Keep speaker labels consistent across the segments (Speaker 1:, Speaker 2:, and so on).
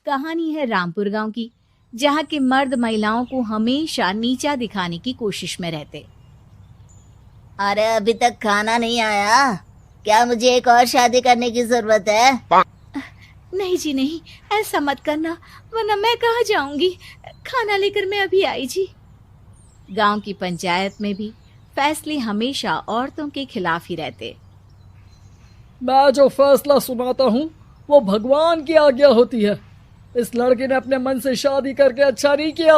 Speaker 1: कहानी है रामपुर गांव की, जहां के मर्द महिलाओं को हमेशा नीचा दिखाने की कोशिश में रहते।
Speaker 2: अरे अभी तक खाना नहीं आया, क्या मुझे एक और शादी करने की जरूरत है?
Speaker 1: नहीं जी नहीं, ऐसा मत करना, वरना मैं कहाँ जाऊंगी। खाना लेकर मैं अभी आई जी। गांव की पंचायत में भी फैसले हमेशा औरतों के खिलाफ ही रहते।
Speaker 3: मैं जो फैसला सुनाता हूँ वो भगवान की आज्ञा होती है। इस लड़के ने अपने मन से शादी करके अच्छा नहीं किया।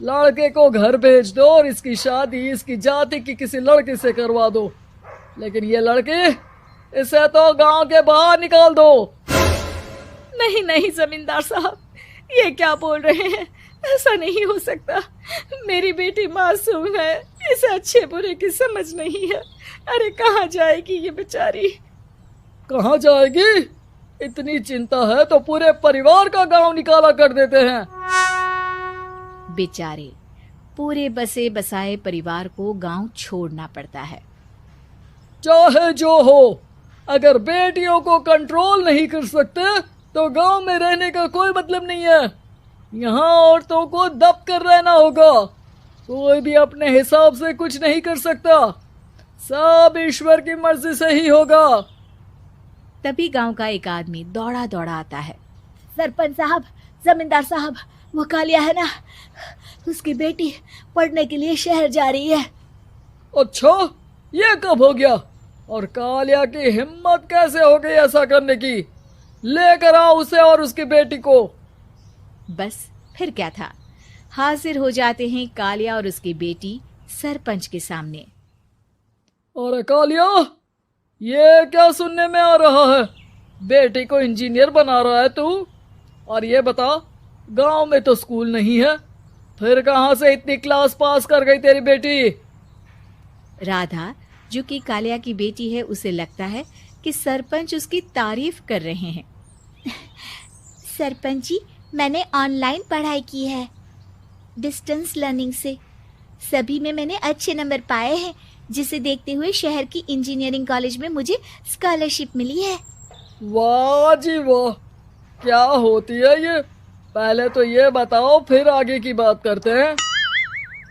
Speaker 3: लड़के को घर भेज दो और इसकी शादी इसकी जाति की किसी लड़के से करवा दो, लेकिन ये लड़की, इसे तो गांव के बाहर निकाल दो।
Speaker 1: नहीं नहीं जमींदार साहब, ये क्या बोल रहे हैं? ऐसा नहीं हो सकता। मेरी बेटी मासूम है, इसे अच्छे बुरे की समझ नहीं है। अरे कहाँ जाएगी ये बेचारी?
Speaker 3: कहाँ जाएगी? इतनी चिंता है तो पूरे परिवार का गांव निकाला कर देते हैं।
Speaker 1: बेचारे पूरे बसे बसाए परिवार को गांव छोड़ना पड़ता है।
Speaker 3: चाहे जो हो, अगर बेटियों को कंट्रोल नहीं कर सकते तो गांव में रहने का कोई मतलब नहीं है। यहाँ औरतों को दब कर रहना होगा। कोई भी अपने हिसाब से कुछ नहीं कर सकता, सब ईश्वर की मर्जी से ही होगा।
Speaker 1: तभी गांव का एक आदमी दौड़ा दौड़ा आता है। सरपंच साहब, जमींदार साहब, वो कालिया है ना, उसकी बेटी पढ़ने के लिए शहर जा रही है।
Speaker 3: अच्छा, ये कब हो गया? और कालिया की हिम्मत कैसे हो गई ऐसा करने की? लेकर आओ उसे और उसकी बेटी को।
Speaker 1: बस फिर क्या था, हाजिर हो जाते हैं कालिया और उसकी बेटी सरपंच के सामने।
Speaker 3: और कालिया, ये क्या सुनने में आ रहा है? बेटी को इंजीनियर बना रहा है तू? और ये बता, गांव में तो स्कूल नहीं है, फिर कहां से इतनी क्लास पास कर गई तेरी बेटी?
Speaker 1: राधा, जो कि कालिया की बेटी है, उसे लगता है कि सरपंच उसकी तारीफ कर रहे हैं। सरपंच जी, मैंने ऑनलाइन पढ़ाई की है, डिस्टेंस लर्निंग से। सभी में मैंने अच्छे नंबर पाए हैं, जिसे देखते हुए शहर की इंजीनियरिंग कॉलेज में मुझे स्कॉलरशिप मिली है।
Speaker 3: वाह जी वाह, क्या होती है ये? पहले तो ये बताओ, फिर आगे की बात करते हैं।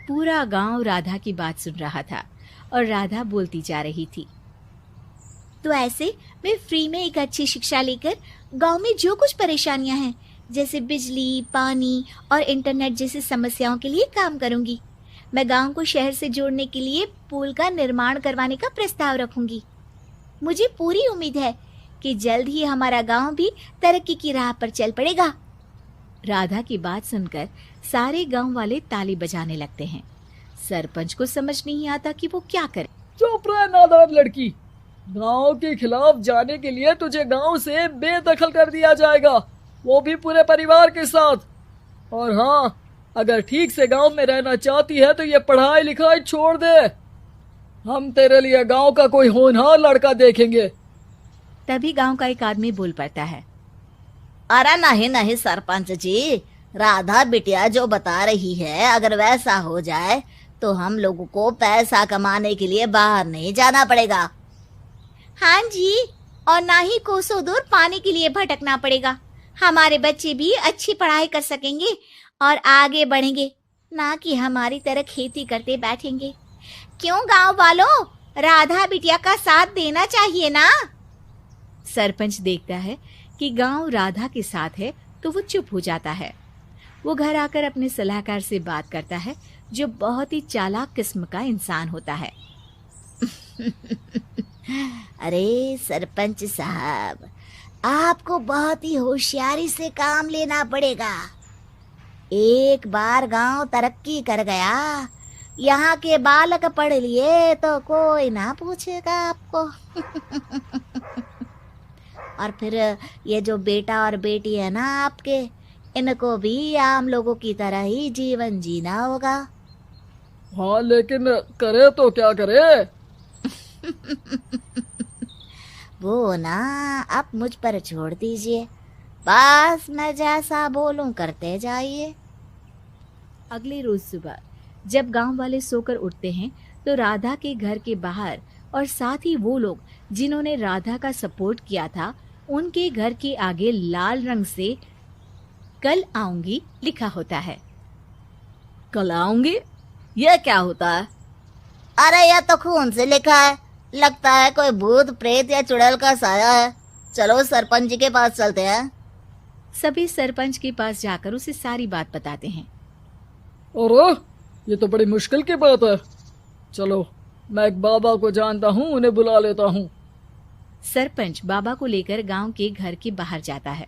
Speaker 1: पूरा गांव राधा की बात सुन रहा था और राधा बोलती जा रही थी। तो ऐसे मैं फ्री में एक अच्छी शिक्षा लेकर गांव में जो कुछ परेशानियां हैं, जैसे बिजली, पानी और इंटरनेट जैसी समस्याओं के लिए काम करूंगी। मैं गांव को शहर से जोड़ने के लिए पुल का निर्माण करवाने का प्रस्ताव रखूंगी। मुझे पूरी उम्मीद है कि जल्द ही हमारा गांव भी तरक्की की राह पर चल पड़ेगा। राधा की बात सुनकर सारे गांव वाले ताली बजाने लगते हैं। सरपंच को समझ नहीं आता कि वो क्या करे।
Speaker 3: चुप रह नादान लड़की, गांव के खिलाफ जाने के लिए तुझे गांव से बेदखल कर दिया जाएगा, वो भी पूरे परिवार के साथ। और हाँ, अगर ठीक से गांव में रहना चाहती है तो ये पढ़ाई लिखाई छोड़ दे। हम तेरे लिए गांव का कोई होनहार लड़का देखेंगे।
Speaker 1: तभी गांव का एक आदमी बोल पड़ता है।
Speaker 2: अरे नहीं नहीं सरपंच जी, राधा बिटिया जो बता रही है, अगर वैसा हो जाए तो हम लोगों को पैसा कमाने के लिए बाहर नहीं जाना पड़ेगा। हाँ जी, और ना ही कोसों दूर पानी के लिए भटकना पड़ेगा। हमारे बच्चे भी अच्छी पढ़ाई कर सकेंगे और आगे बढ़ेंगे, ना कि हमारी तरह खेती करते बैठेंगे। क्यों गांव वालों, राधा बिटिया का साथ देना चाहिए ना।
Speaker 1: सरपंच देखता है कि गांव राधा के साथ है तो वो चुप हो जाता है। वो घर आकर अपने सलाहकार से बात करता है, जो बहुत ही चालाक किस्म का इंसान होता है।
Speaker 2: अरे सरपंच साहब, आपको बहुत ही होशियारी से काम लेना पड़ेगा। एक बार गांव तरक्की कर गया, यहाँ के बालक पढ़ लिए तो कोई ना पूछेगा आपको। और फिर ये जो बेटा और बेटी है ना आपके, इनको भी आम लोगों की तरह ही जीवन जीना होगा।
Speaker 3: हाँ, लेकिन करे तो क्या करे?
Speaker 2: वो ना आप मुझ पर छोड़ दीजिए, बस मैं जैसा बोलूं करते जाइए।
Speaker 1: अगले रोज सुबह जब गांव वाले सोकर उठते हैं तो राधा के घर के बाहर और साथ ही वो लोग जिन्होंने राधा का सपोर्ट किया था, उनके घर के आगे लाल रंग से कल आऊंगी लिखा होता है।
Speaker 2: कल आऊंगी, यह क्या होता है? अरे यह तो खून से लिखा है, लगता है कोई भूत प्रेत या चुड़ैल का साया है। चलो सरपंच जी के पास चलते हैं।
Speaker 1: सभी सरपंच के पास जाकर उसे सारी बात बताते हैं।
Speaker 3: अरे ये तो बड़ी मुश्किल की बात है। चलो मैं एक बाबा को जानता हूँ, उन्हें बुला लेता हूँ।
Speaker 1: सरपंच बाबा को लेकर गांव के घर के बाहर जाता है।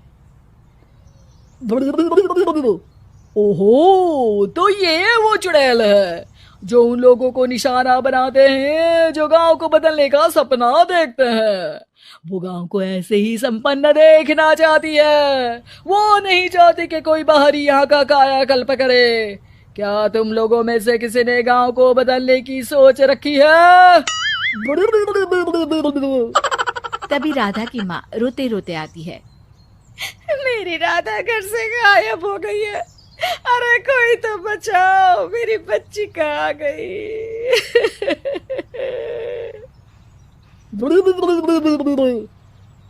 Speaker 3: ओहो, तो ये वो चुड़ैल है जो उन लोगों को निशाना बनाते हैं जो गांव को बदलने का सपना देखते हैं। वो गांव को ऐसे ही संपन्न देखना चाहती है। वो नहीं चाहती कि कोई बाहरी यहाँ का कायाकल्प करे। क्या तुम लोगों में से किसी ने गांव को बदलने की सोच रखी है?
Speaker 1: तभी राधा की माँ रोते रोते आती है। मेरी राधा घर से गायब हो गई है। अरे कोई तो बचाओ, मेरी बच्ची कहाँ गई?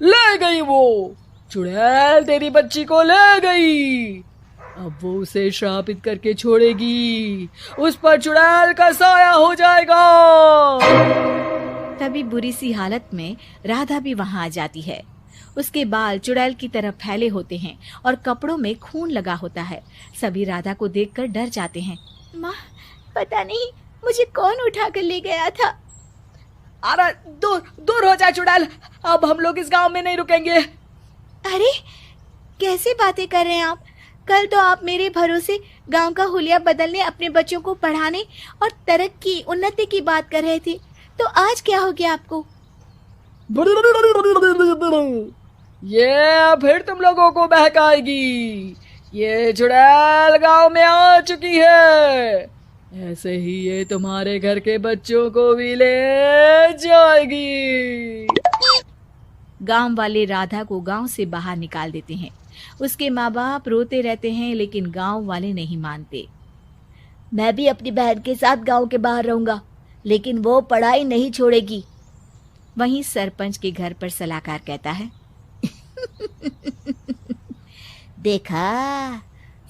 Speaker 3: ले गई वो चुड़ैल, तेरी बच्ची को ले गई। अब वो उसे श्रापित करके छोड़ेगी, उस पर चुड़ैल का साया हो जाएगा।
Speaker 1: तभी बुरी सी हालत में राधा भी वहां आ जाती है। उसके बाल चुड़ैल की तरह फैले होते हैं और कपड़ों में खून लगा होता है। सभी राधा को देखकर डर जाते हैं। माँ, पता नहीं मुझे कौन उठा कर ले गया था।
Speaker 3: अरे दूर दूर हो जा चुड़ैल, अब हम लोग इस गांव में नहीं रुकेंगे।
Speaker 1: अरे कैसे बातें कर रहे हैं आप? कल तो आप मेरे भरोसे गांव का हुलिया बदलने, अपने बच्चों को पढ़ाने और तरक्की उन्नति की बात कर रहे थे, तो आज क्या हो गया आपको?
Speaker 3: ये फिर तुम लोगों को बहकाएगी। ये चुड़ैल गांव में आ चुकी है, ऐसे ही ये तुम्हारे घर के बच्चों को भी ले जाएगी।
Speaker 1: गांव वाले राधा को गांव से बाहर निकाल देते हैं। उसके माँ बाप रोते रहते हैं, लेकिन गांव वाले नहीं मानते।
Speaker 2: मैं भी अपनी बहन के साथ गांव के बाहर रहूंगा, लेकिन वो पढ़ाई नहीं छोड़ेगी।
Speaker 1: वहीं सरपंच के घर पर सलाहकार कहता है।
Speaker 2: देखा,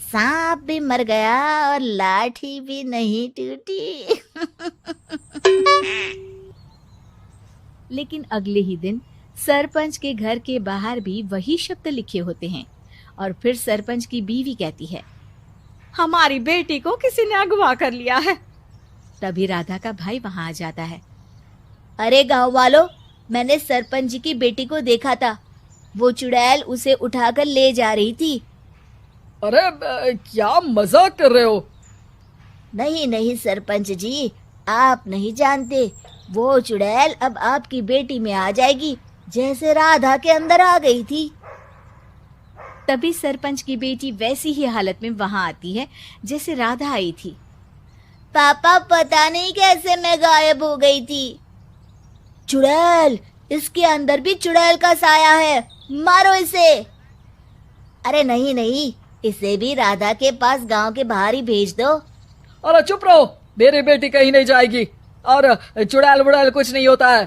Speaker 2: सांप भी मर गया और लाठी भी नहीं टूटी।
Speaker 1: लेकिन अगले ही दिन सरपंच के घर के बाहर भी वही शब्द लिखे होते हैं और फिर सरपंच की बीवी कहती है, हमारी बेटी को किसी ने अगवा कर लिया है। तभी राधा का भाई वहां आ जाता है।
Speaker 2: अरे गांव वालों, मैंने सरपंच जी की बेटी को देखा था। वो चुड़ैल उसे उठाकर ले जा रही थी।
Speaker 3: अरे क्या मजाक कर रहे हो?
Speaker 2: नहीं नहीं सरपंच जी, आप नहीं जानते। वो चुड़ैल अब आपकी बेटी में आ जाएगी, जैसे राधा के अंदर आ गई थी।
Speaker 1: तभी सरपंच की बेटी वैसी ही हालत में वहां आती है जैसे राधा आई थी।
Speaker 2: पापा, पता नहीं कैसे मैं गायब हो गई थी। चुड़ैल, इसके अंदर भी चुड़ैल का साया है, मारो इसे। अरे नहीं नहीं, इसे भी राधा के पास गांव के बाहर ही भेज दो।
Speaker 3: अरे चुप रहो, मेरी बेटी कहीं नहीं जाएगी और चुड़ैल वुड़ैल कुछ नहीं होता है।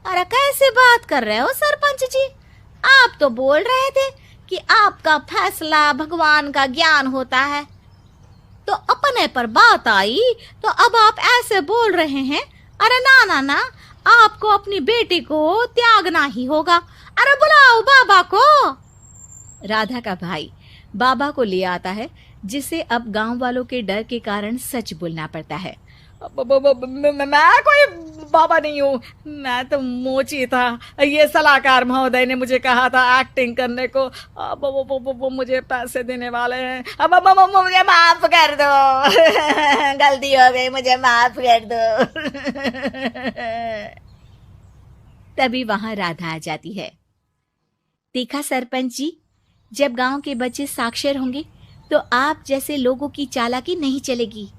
Speaker 1: अरे कैसे बात कर रहे हो सरपंच जी? आप तो बोल रहे थे कि आपका फैसला भगवान का ज्ञान होता है, तो अपने पर बात आई तो अब आप ऐसे बोल रहे हैं। अरे ना ना ना, आपको अपनी बेटी को त्यागना ही होगा। अरे बुलाओ बाबा को। राधा का भाई बाबा को ले आता है, जिसे अब गांव वालों के डर के कारण सच बोलना पड़ता है।
Speaker 3: मैं कोई बाबा नहीं हूँ, मैं तो मोची था। ये सलाहकार महोदय ने मुझे कहा था एक्टिंग करने को। अब वो मुझे पैसे देने वाले हैं। अब
Speaker 2: मुझे माफ कर दो। गलती हो गई, मुझे माफ कर दो।
Speaker 1: तभी वहां राधा आ जाती है। देखा सरपंच जी, जब गांव के बच्चे साक्षर होंगे तो आप जैसे लोगों की चालाकी नहीं चलेगी।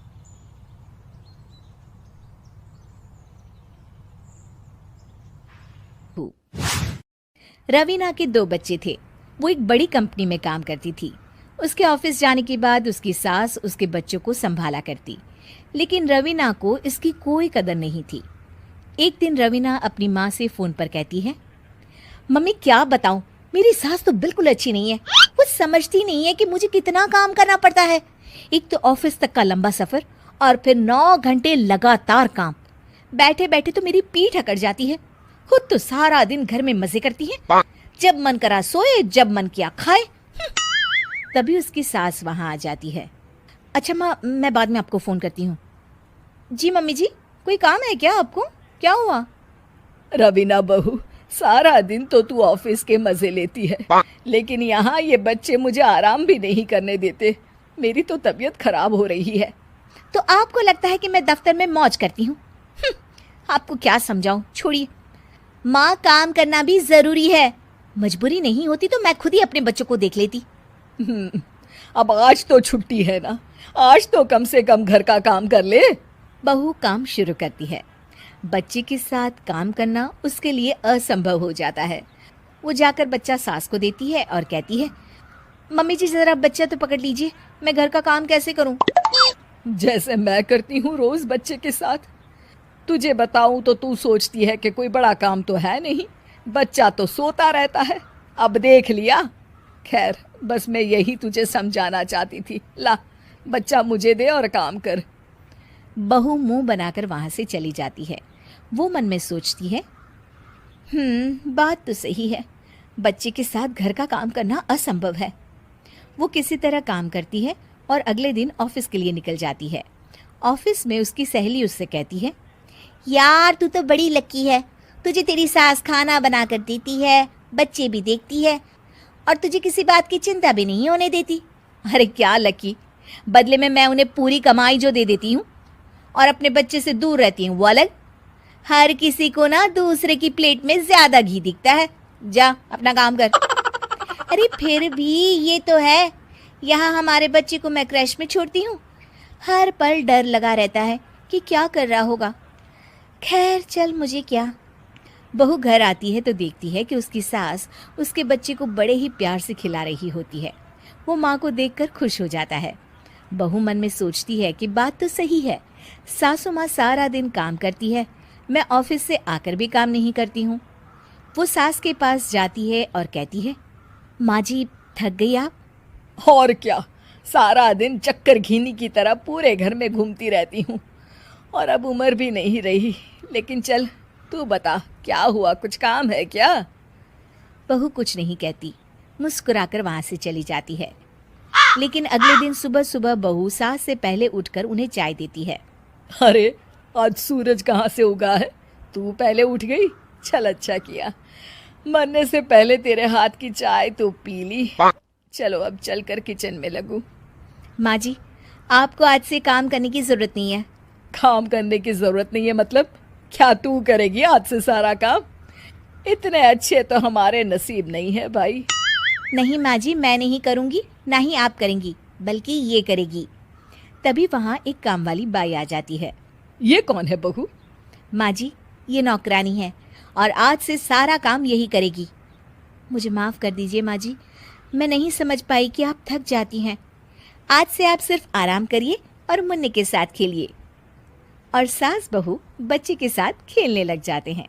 Speaker 1: रवीना के 2 बच्चे थे। वो एक बड़ी कंपनी में काम करती थी। उसके ऑफिस जाने के बाद उसकी सास उसके बच्चों को संभाला करती, लेकिन रवीना को इसकी कोई कदर नहीं थी। एक दिन रवीना अपनी माँ से फोन पर कहती है, मम्मी क्या बताऊं, मेरी सास तो बिल्कुल अच्छी नहीं है। वो समझती नहीं है कि मुझे कितना काम करना पड़ता है। एक तो ऑफिस तक का लंबा सफर और फिर 9 घंटे लगातार काम। बैठे बैठे तो मेरी पीठ अकड़ जाती है। खुद तो सारा दिन घर में मजे करती है, जब मन करा सोए, जब मन किया खाए। तभी उसकी सास वहां आ जाती है। अच्छा माँ, मैं बाद में आपको फोन करती हूँ। जी मम्मी जी, कोई काम है क्या आपको? क्या हुआ?
Speaker 3: रवीना बहू, सारा दिन तो तू ऑफिस के मजे लेती है, लेकिन यहाँ ये बच्चे मुझे आराम भी नहीं करने देते। मेरी तो तबीयत खराब हो रही है।
Speaker 1: तो आपको लगता है कि मैं दफ्तर में मौज करती हूँ? आपको क्या समझाऊं, छोड़िए। माँ, काम करना भी जरूरी है। मजबूरी नहीं होती तो मैं खुद ही अपने बच्चों को देख लेती।
Speaker 3: अब आज तो छुट्टी है ना, आज तो कम से कम घर का काम कर ले।
Speaker 1: बहू काम शुरू करती है। बच्चे के साथ काम करना उसके लिए असंभव हो जाता है। वो जाकर बच्चा सास को देती है और कहती है, मम्मी जी जरा बच्चा तो पकड़ लीजिए, मैं घर का काम कैसे करूं?
Speaker 3: जैसे मैं करती हूँ रोज बच्चे के साथ। तुझे बताऊं तो तू सोचती है कि कोई बड़ा काम तो है नहीं, बच्चा तो सोता रहता है। अब देख लिया। खैर, बस मैं यही तुझे समझाना चाहती थी। ला, बच्चा मुझे दे और काम कर।
Speaker 1: बहू मुंह बनाकर वहां से चली जाती है। वो मन में सोचती है, बात तो सही है, बच्चे के साथ घर का काम करना असंभव है। वो किसी तरह काम करती है और अगले दिन ऑफिस के लिए निकल जाती है। ऑफिस में उसकी सहेली उससे कहती है, यार तू तो बड़ी लकी है, तुझे तेरी सास खाना बना कर देती है, बच्चे भी देखती है और तुझे किसी बात की चिंता भी नहीं होने देती। अरे क्या लकी, बदले में मैं उन्हें पूरी कमाई जो दे देती हूँ और अपने बच्चे से दूर रहती हूँ वो अलग। हर किसी को ना दूसरे की प्लेट में ज्यादा घी दिखता है। जा अपना काम कर। अरे फिर भी ये तो है, यहाँ हमारे बच्चे को मैं क्रैश में छोड़ती हूँ, हर पल डर लगा रहता है कि क्या कर रहा होगा। खैर चल, मुझे क्या। बहू घर आती है तो देखती है कि उसकी सास उसके बच्चे को बड़े ही प्यार से खिला रही होती है। वो माँ को देखकर खुश हो जाता है। बहू मन में सोचती है कि बात तो सही है, सासू माँ सारा दिन काम करती है, मैं ऑफिस से आकर भी काम नहीं करती हूँ। वो सास के पास जाती है और कहती है, माँ जी थक गई आप?
Speaker 3: और क्या, सारा दिन चक्कर घीनी की तरह पूरे घर में घूमती रहती हूँ और अब उम्र भी नहीं रही। लेकिन चल तू बता, क्या हुआ, कुछ काम है क्या?
Speaker 1: बहू कुछ नहीं कहती, मुस्कुराकर वहां से चली जाती है। लेकिन अगले दिन सुबह सुबह बहू सास से पहले उठकर उन्हें चाय देती है।
Speaker 3: अरे आज सूरज कहाँ से उगा है, तू पहले उठ गई? चल अच्छा किया, मरने से पहले तेरे हाथ की चाय तो पी ली। चलो अब चलकर किचन में लगूं।
Speaker 1: माँ जी, आपको आज से काम करने की जरूरत नहीं है।
Speaker 3: काम करने की जरूरत नहीं है मतलब? क्या तू करेगी आज से सारा काम? इतने अच्छे तो हमारे नसीब नहीं है भाई।
Speaker 1: नहीं माँ जी, मैं नहीं करूँगी, ना ही आप करेंगी, बल्कि ये करेगी। तभी वहाँ एक काम वाली बाई आ जाती है।
Speaker 3: ये कौन है बहू?
Speaker 1: माँ जी, ये नौकरानी है और आज से सारा काम यही करेगी। मुझे माफ़ कर दीजिए माँ जी, मैं नहीं समझ पाई कि आप थक जाती हैं। आज से आप सिर्फ आराम करिए और मुन्ने के साथ खेलिए। और सास बहू बच्चे के साथ खेलने लग जाते हैं।